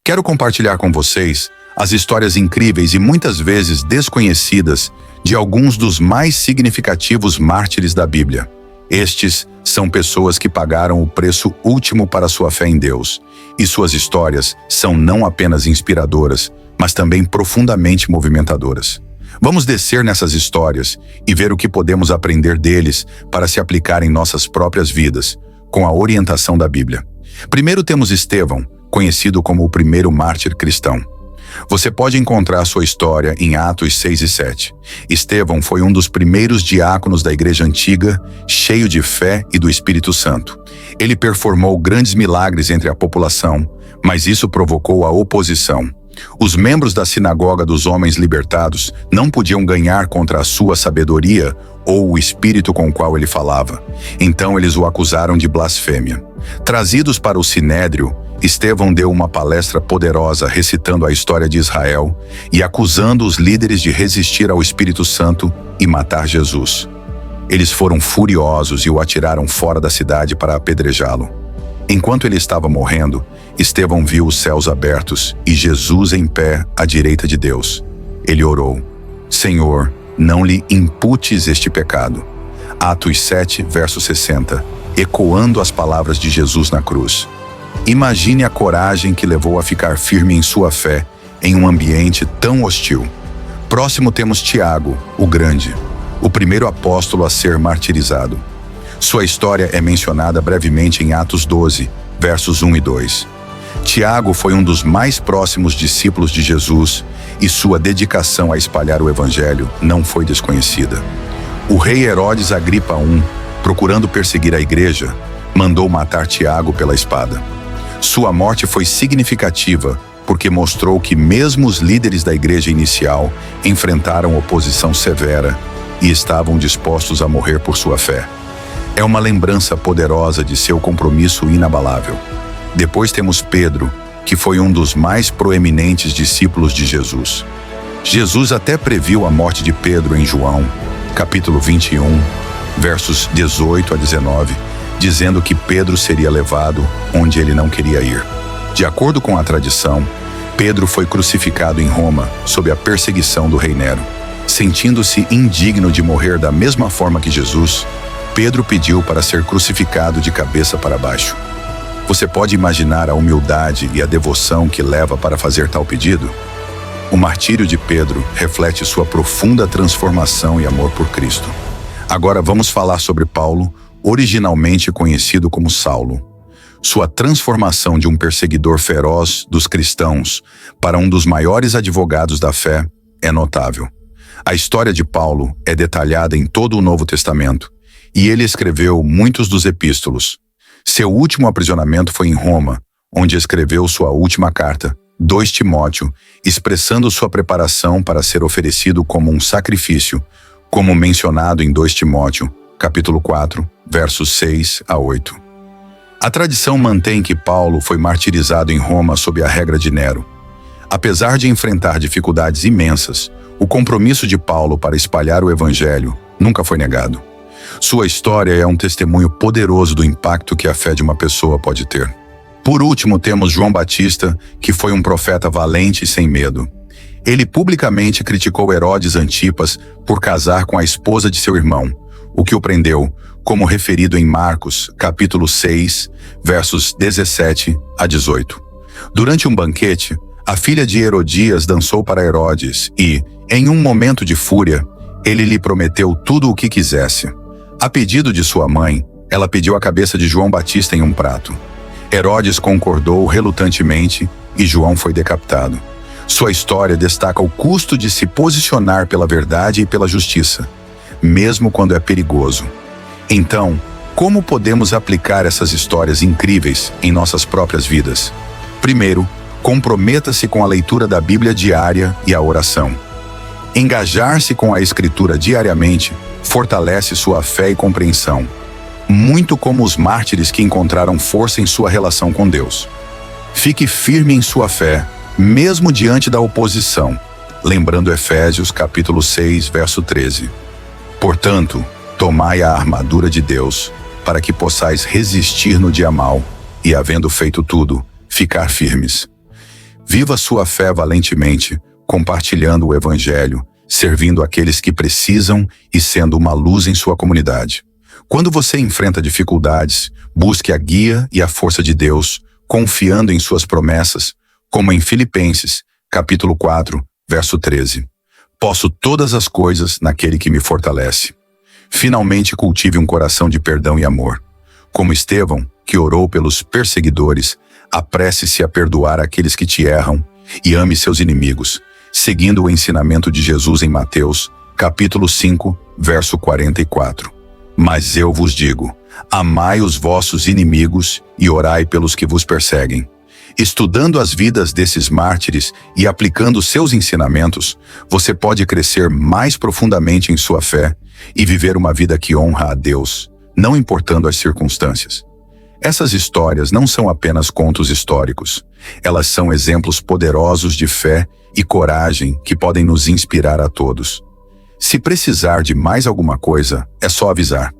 Quero compartilhar com vocês as histórias incríveis e muitas vezes desconhecidas de alguns dos mais significativos mártires da Bíblia. Estes são pessoas que pagaram o preço último para sua fé em Deus, e suas histórias são não apenas inspiradoras, mas também profundamente movimentadoras. Vamos descer nessas histórias e ver o que podemos aprender deles para se aplicar em nossas próprias vidas, com a orientação da Bíblia. Primeiro temos Estevão, conhecido como o primeiro mártir cristão. Você pode encontrar sua história em Atos 6 e 7. Estevão foi um dos primeiros diáconos da igreja antiga, cheio de fé e do Espírito Santo. Ele performou grandes milagres entre a população, mas isso provocou a oposição. Os membros da sinagoga dos homens libertados não podiam ganhar contra a sua sabedoria ou o espírito com o qual ele falava. Então eles o acusaram de blasfêmia. Trazidos para o sinédrio, Estevão deu uma palestra poderosa recitando a história de Israel e acusando os líderes de resistir ao Espírito Santo e matar Jesus. Eles foram furiosos e o atiraram fora da cidade para apedrejá-lo. Enquanto ele estava morrendo, Estevão viu os céus abertos e Jesus em pé à direita de Deus. Ele orou: Senhor, não lhe imputes este pecado. Atos 7, verso 60, ecoando as palavras de Jesus na cruz. Imagine a coragem que levou a ficar firme em sua fé em um ambiente tão hostil. Próximo temos Tiago, o Grande, o primeiro apóstolo a ser martirizado. Sua história é mencionada brevemente em Atos 12, versos 1 e 2. Tiago foi um dos mais próximos discípulos de Jesus e sua dedicação a espalhar o evangelho não foi desconhecida. O rei Herodes Agripa I, procurando perseguir a igreja, mandou matar Tiago pela espada. Sua morte foi significativa porque mostrou que mesmo os líderes da igreja inicial enfrentaram oposição severa e estavam dispostos a morrer por sua fé. É uma lembrança poderosa de seu compromisso inabalável. Depois temos Pedro, que foi um dos mais proeminentes discípulos de Jesus. Jesus até previu a morte de Pedro em João, capítulo 21, versos 18 a 19, dizendo que Pedro seria levado onde ele não queria ir. De acordo com a tradição, Pedro foi crucificado em Roma sob a perseguição do rei Nero. Sentindo-se indigno de morrer da mesma forma que Jesus, Pedro pediu para ser crucificado de cabeça para baixo. Você pode imaginar a humildade e a devoção que leva para fazer tal pedido? O martírio de Pedro reflete sua profunda transformação e amor por Cristo. Agora vamos falar sobre Paulo, originalmente conhecido como Saulo. Sua transformação de um perseguidor feroz dos cristãos para um dos maiores advogados da fé é notável. A história de Paulo é detalhada em todo o Novo Testamento, e ele escreveu muitos dos epístolos. Seu último aprisionamento foi em Roma, onde escreveu sua última carta, 2 Timóteo, expressando sua preparação para ser oferecido como um sacrifício, como mencionado em 2 Timóteo, capítulo 4, versos 6 a 8. A tradição mantém que Paulo foi martirizado em Roma sob a regra de Nero. Apesar de enfrentar dificuldades imensas, o compromisso de Paulo para espalhar o evangelho nunca foi negado. Sua história é um testemunho poderoso do impacto que a fé de uma pessoa pode ter. Por último, temos João Batista, que foi um profeta valente e sem medo. Ele publicamente criticou Herodes Antipas por casar com a esposa de seu irmão, o que o prendeu, como referido em Marcos, capítulo 6, versos 17 a 18. Durante um banquete, a filha de Herodias dançou para Herodes e, em um momento de fúria, ele lhe prometeu tudo o que quisesse. A pedido de sua mãe, ela pediu a cabeça de João Batista em um prato. Herodes concordou relutantemente e João foi decapitado. Sua história destaca o custo de se posicionar pela verdade e pela justiça, mesmo quando é perigoso. Então, como podemos aplicar essas histórias incríveis em nossas próprias vidas? Primeiro, comprometa-se com a leitura da Bíblia diária e a oração. Engajar-se com a Escritura diariamente fortalece sua fé e compreensão, muito como os mártires que encontraram força em sua relação com Deus. Fique firme em sua fé, mesmo diante da oposição, lembrando Efésios capítulo 6, verso 13. Portanto, tomai a armadura de Deus, para que possais resistir no dia mau e, havendo feito tudo, ficar firmes. Viva sua fé valentemente, compartilhando o Evangelho, servindo aqueles que precisam e sendo uma luz em sua comunidade. Quando você enfrenta dificuldades, busque a guia e a força de Deus, confiando em suas promessas, como em Filipenses, capítulo 4, verso 13. Posso todas as coisas naquele que me fortalece. Finalmente cultive um coração de perdão e amor. Como Estevão, que orou pelos perseguidores, apresse-se a perdoar aqueles que te erram e ame seus inimigos, seguindo o ensinamento de Jesus em Mateus, capítulo 5, verso 44. Mas eu vos digo, amai os vossos inimigos e orai pelos que vos perseguem. Estudando as vidas desses mártires e aplicando seus ensinamentos, você pode crescer mais profundamente em sua fé e viver uma vida que honra a Deus, não importando as circunstâncias. Essas histórias não são apenas contos históricos. Elas são exemplos poderosos de fé e coragem que podem nos inspirar a todos. Se precisar de mais alguma coisa, é só avisar.